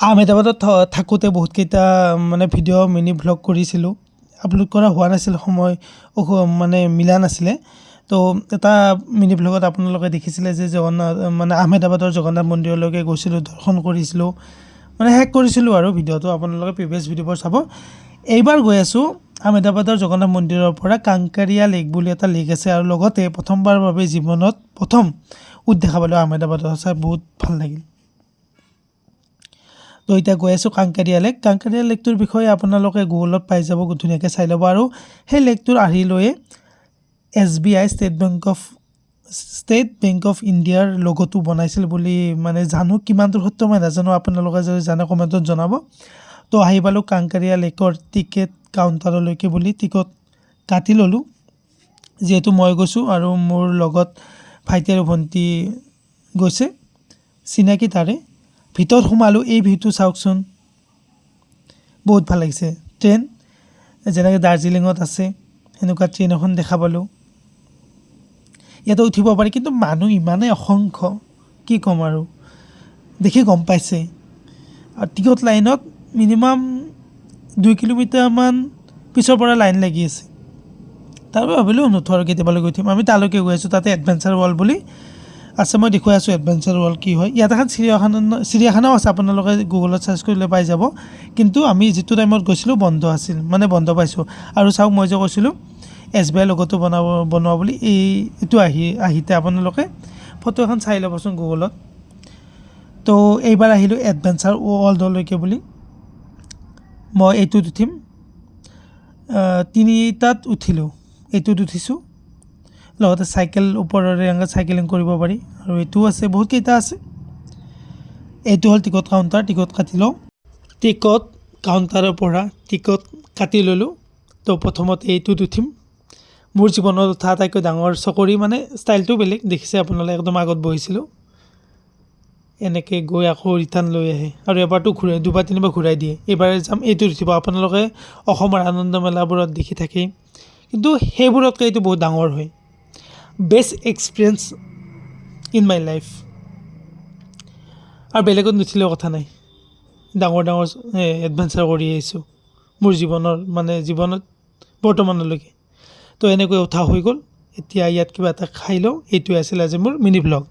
আহমেদাবাদত থাকোঁতে বহুতকেইটা মানে ভিডিঅ' মিনি ভ্লগ কৰিছিলোঁ। আপলোড কৰা হোৱা নাছিল, সময় মানে মিলা নাছিলে। তো এটা মিনি ভ্লগত আপোনালোকে দেখিছিলে যে জগন্নাথ মানে আহমেদাবাদৰ জগন্নাথ মন্দিৰলৈকে গৈছিলোঁ, দৰ্শন কৰিছিলোঁ, মানে শেষ কৰিছিলোঁ আৰু ভিডিঅ'টো আপোনালোকে প্ৰিভিয়াছ ভিডিঅ'বোৰ চাব। এইবাৰ গৈ আছোঁ আহমেদাবাদৰ জগন্নাথ মন্দিৰৰ পৰা কাংকাৰিয়া লেক বুলি এটা লেক আছে, আৰু লগতে প্ৰথমবাৰৰ বাবে জীৱনত প্ৰথম উট দেখা পালোঁ আহমেদাবাদত। চাই বহুত ভাল লাগিল। তো এতিয়া গৈ আছোঁ কাংকাৰিয়া লেক। কাংকাৰিয়া লেকটোৰ বিষয়ে আপোনালোকে গুগলত পাই যাব, ধুনীয়াকৈ চাই ল'ব। আৰু সেই লেকটোৰ আৰ্হিলৈয়ে SBI ষ্টেট বেংক অফ ইণ্ডিয়াৰ লগটো বনাইছিল বুলি মানে জানো, কিমান দূৰ সত্য মই নাজানো, আপোনালোকে যদি জানে কমেণ্টত জনাব। তো আহি পালোঁ কাংকাৰিয়া লেকৰ টিকেট কাউণ্টাৰলৈকে বুলি টিকট কাটি ল'লোঁ, যিহেতু মই গৈছোঁ আৰু মোৰ লগত ভাইটি আৰু ভণ্টি গৈছে, চিনাকি তাৰে। ভিতৰত সোমালোঁ, এই ভিউটো চাওকচোন, বহুত ভাল লাগিছে। ট্ৰেইন যেনেকৈ দাৰ্জিলিঙত আছে সেনেকুৱা ট্ৰেইন এখন দেখা পালোঁ। ইয়াতে উঠিব পাৰি, কিন্তু মানুহ ইমানেই অসংখ্য, কি ক'ম আৰু, দেখি গম পাইছে। আৰু টিকট লাইনত মিনিমাম 2 কিলোমিটাৰমান পিছৰ পৰা লাইন লাগি আছে। তাৰপৰা ভাবিলোঁ নুঠোঁ আৰু, কেতিয়াবালৈকে উঠিম। আমি তালৈকে গৈ আছোঁ, তাতে এডভেঞ্চাৰ ৱৰ্ল্ড বুলি আছে, মই দেখুৱাই আছোঁ এডভেঞ্চাৰ ৱৰ্ল্ড কি হয়। ইয়াত এখন চিৰিয়াখানাও আছে, আপোনালোকে গুগলত চাৰ্চ কৰিলে পাই যাব। কিন্তু আমি যিটো টাইমত গৈছিলোঁ বন্ধ আছিল, মানে বন্ধ পাইছোঁ। আৰু চাওক, মই যে কৈছিলোঁ SBI লগতো বনোৱা বুলি, এইটো আহিতে আপোনালোকে ফটো এখন চাই ল'বচোন গুগলত। তো এইবাৰ আহিলোঁ এডভেঞ্চাৰ ৱৰ্ল্ডলৈকে বুলি। মই এইটোত উঠিম, 3টাত উঠিলোঁ, এইটোত উঠিছোঁ। লগতে চাইকেল ওপৰেৰে এনেকৈ চাইকেলিং কৰিব পাৰি, আৰু এইটোও আছে, বহুতকেইটা আছে। এইটো হ'ল টিকট কাউণ্টাৰ, টিকট কাটি লওঁ। টিকট কাউণ্টাৰৰ পৰা টিকট কাটি ল'লোঁ। তো প্ৰথমতে এইটোত উঠিম। মোৰ জীৱনত উঠা আটাইতকৈ ডাঙৰ চকৰি, মানে ষ্টাইলটো বেলেগ, দেখিছে আপোনালোকে, একদম আগত বহিছিলোঁ। এনেকৈ গৈ আকৌ ৰিটাৰ্ণ লৈ আহে, আৰু এবাৰটো ঘূৰাই, 2-3বাৰ ঘূৰাই দিয়ে। এইবাৰে যাম, এইটোত উঠিব। আপোনালোকে অসমৰ আনন্দ মেলাবোৰত দেখি থাকেই, কিন্তু সেইবোৰতকৈ এইটো বহুত ডাঙৰ হয়। Best experience in my life. আৰু বেলেগত নুঠিলেও কথা নাই, ডাঙৰ এডভেঞ্চাৰ কৰি আহিছোঁ মোৰ জীৱনত বৰ্তমানলৈকে। তো এনেকৈ উঠা হৈ গ'ল। এতিয়া ইয়াত কিবা এটা খাই লওঁ। এইটোৱে আছিল আজি মোৰ মিনি ভ্লগ।